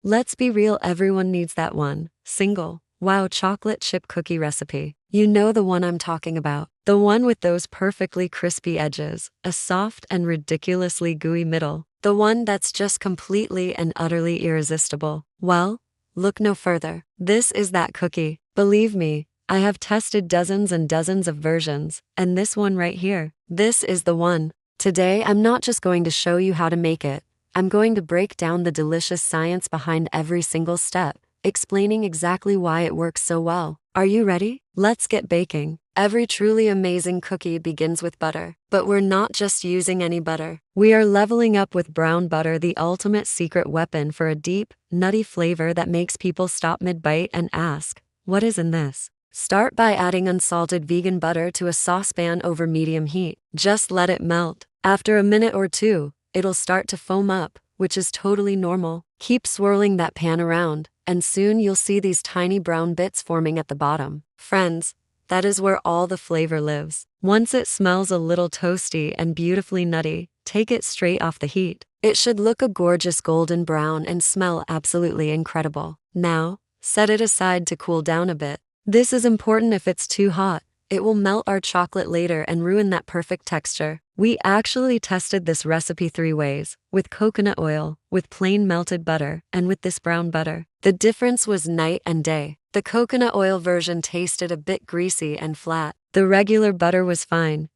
Let's be real, everyone needs that one single wow chocolate chip cookie recipe. You know the one I'm talking about. The one with those perfectly crispy edges, a soft and ridiculously gooey middle. The one that's just completely and utterly irresistible. Well, look no further. This is that cookie. Believe me, I have tested dozens and dozens of versions, and this one right here, this is the one. Today, I'm not just going to show you how to make it. I'm going to break down the delicious science behind every single step, explaining exactly why it works so well. Are you ready? Let's get baking. Every truly amazing cookie begins with butter, but we're not just using any butter. We are leveling up with brown butter, the ultimate secret weapon for a deep, nutty flavor that makes people stop mid-bite and ask, what is in this? Start by adding unsalted vegan butter to a saucepan over medium heat. Just let it melt. After a minute or two, it'll start to foam up, which is totally normal. Keep swirling that pan around, and soon you'll see these tiny brown bits forming at the bottom. Friends, that is where all the flavor lives. Once it smells a little toasty and beautifully nutty, take it straight off the heat. It should look a gorgeous golden brown and smell absolutely incredible. Now, set it aside to cool down a bit. This is important. If it's too hot, it will melt our chocolate later and ruin that perfect texture. We actually tested this recipe 3 ways, with coconut oil, with plain melted butter, and with this brown butter. The difference was night and day. The coconut oil version tasted a bit greasy and flat. The regular butter was fine,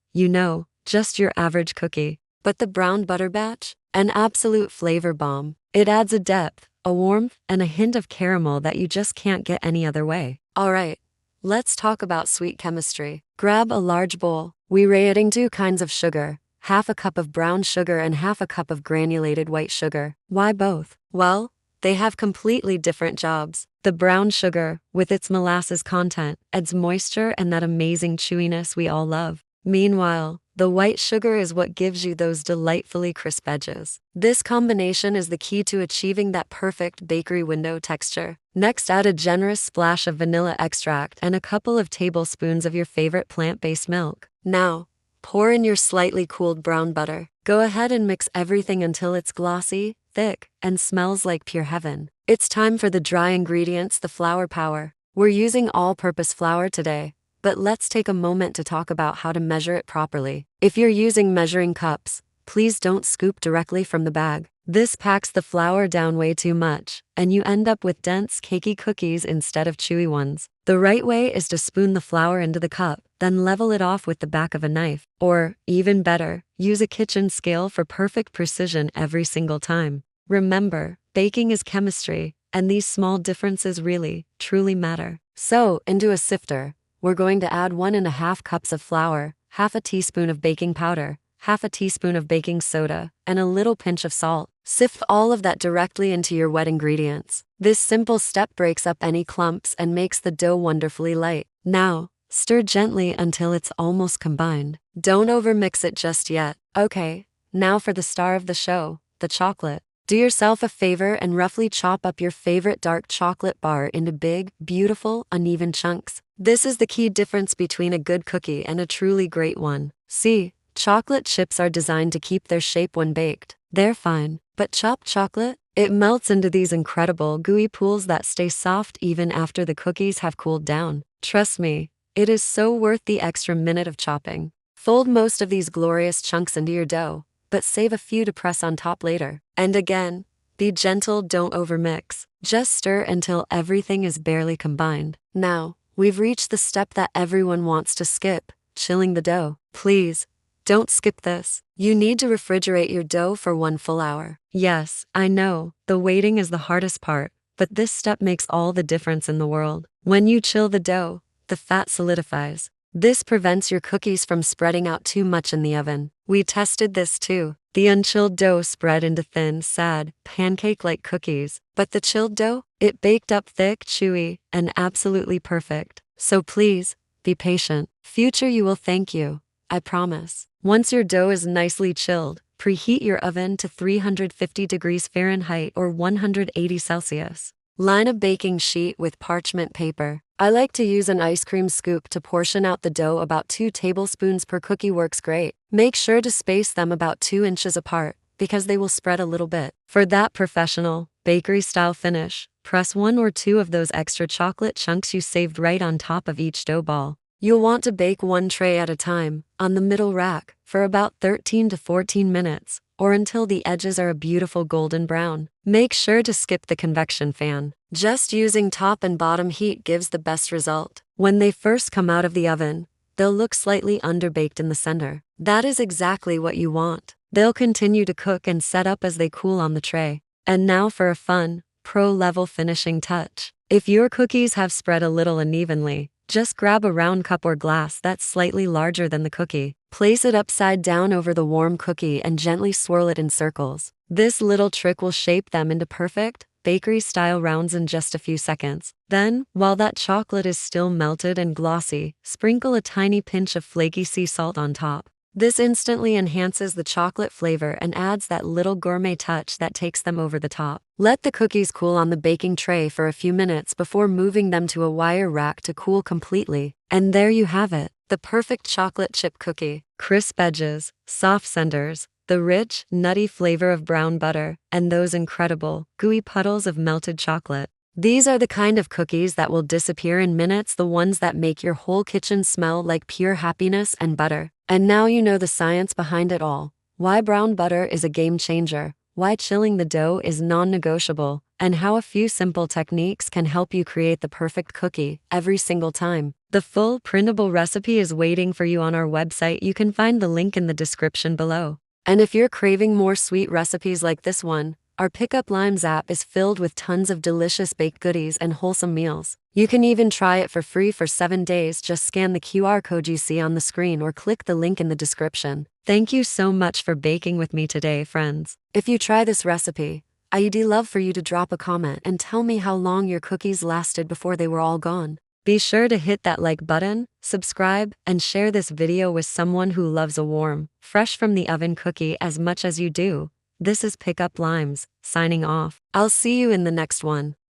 just your average cookie. But the brown butter batch? An absolute flavor bomb. It adds a depth, a warmth, and a hint of caramel that you just can't get any other way. Alright, let's talk about sweet chemistry. Grab a large bowl. We're adding 2 kinds of sugar, half a cup of brown sugar and half a cup of granulated white sugar. Why both? Well, they have completely different jobs. The brown sugar, with its molasses content, adds moisture and that amazing chewiness we all love. Meanwhile, the white sugar is what gives you those delightfully crisp edges. This combination is the key to achieving that perfect bakery window texture. Next, add a generous splash of vanilla extract and a couple of tablespoons of your favorite plant-based milk. Now, pour in your slightly cooled brown butter. Go ahead and mix everything until it's glossy, thick, and smells like pure heaven. It's time for the dry ingredients, the flour power. We're using all-purpose flour today, but let's take a moment to talk about how to measure it properly. If you're using measuring cups, please don't scoop directly from the bag. This packs the flour down way too much, and you end up with dense, cakey cookies instead of chewy ones. The right way is to spoon the flour into the cup, then level it off with the back of a knife. Or, even better, use a kitchen scale for perfect precision every single time. Remember, baking is chemistry, and these small differences really, truly matter. So, into a sifter, we're going to add 1½ cups of flour, half a teaspoon of baking powder, half a teaspoon of baking soda, and a little pinch of salt. Sift all of that directly into your wet ingredients. This simple step breaks up any clumps and makes the dough wonderfully light. Now, stir gently until it's almost combined. Don't overmix it just yet. Okay, now for the star of the show, the chocolate. Do yourself a favor and roughly chop up your favorite dark chocolate bar into big, beautiful, uneven chunks. This is the key difference between a good cookie and a truly great one. See, chocolate chips are designed to keep their shape when baked. They're fine. But chopped chocolate? It melts into these incredible gooey pools that stay soft even after the cookies have cooled down. Trust me, it is so worth the extra minute of chopping. Fold most of these glorious chunks into your dough, but save a few to press on top later. And again, be gentle, don't overmix. Just stir until everything is barely combined. Now, we've reached the step that everyone wants to skip, chilling the dough. Please, don't skip this. You need to refrigerate your dough for 1 full hour. Yes, I know, the waiting is the hardest part, but this step makes all the difference in the world. When you chill the dough, the fat solidifies. This prevents your cookies from spreading out too much in the oven. We tested this too. The unchilled dough spread into thin, sad, pancake-like cookies, but the chilled dough, it baked up thick, chewy, and absolutely perfect. So please, be patient. Future you will thank you. I promise. Once your dough is nicely chilled, preheat your oven to 350 degrees Fahrenheit or 180 Celsius. Line a baking sheet with parchment paper. I like to use an ice cream scoop to portion out the dough. About 2 tablespoons per cookie works great. Make sure to space them about 2 inches apart. because they will spread a little bit. For that professional, bakery-style finish, press 1 or 2 of those extra chocolate chunks you saved right on top of each dough ball. You'll want to bake one tray at a time, on the middle rack, for about 13 to 14 minutes, or until the edges are a beautiful golden brown. Make sure to skip the convection fan. Just using top and bottom heat gives the best result. When they first come out of the oven, they'll look slightly underbaked in the center. That is exactly what you want. They'll continue to cook and set up as they cool on the tray. And now for a fun, pro-level finishing touch. If your cookies have spread a little unevenly, just grab a round cup or glass that's slightly larger than the cookie. Place it upside down over the warm cookie and gently swirl it in circles. This little trick will shape them into perfect, bakery-style rounds in just a few seconds. Then, while that chocolate is still melted and glossy, sprinkle a tiny pinch of flaky sea salt on top. This instantly enhances the chocolate flavor and adds that little gourmet touch that takes them over the top. Let the cookies cool on the baking tray for a few minutes before moving them to a wire rack to cool completely. And there you have it, the perfect chocolate chip cookie. Crisp edges, soft centers, the rich, nutty flavor of brown butter, and those incredible, gooey puddles of melted chocolate. These are the kind of cookies that will disappear in minutes, the ones that make your whole kitchen smell like pure happiness and butter. And now you know the science behind it all. Why brown butter is a game changer, why chilling the dough is non-negotiable, and how a few simple techniques can help you create the perfect cookie every single time. The full printable recipe is waiting for you on our website. You can find the link in the description below. And if you're craving more sweet recipes like this one, our Pickup Limes app is filled with tons of delicious baked goodies and wholesome meals. You can even try it for free for 7 days. Just scan the QR code you see on the screen or click the link in the description. Thank you so much for baking with me today, friends. If you try this recipe, I'd love for you to drop a comment and tell me how long your cookies lasted before they were all gone. Be sure to hit that like button, subscribe, and share this video with someone who loves a warm, fresh from the oven cookie as much as you do. This is Pickup Limes, signing off. I'll see you in the next one.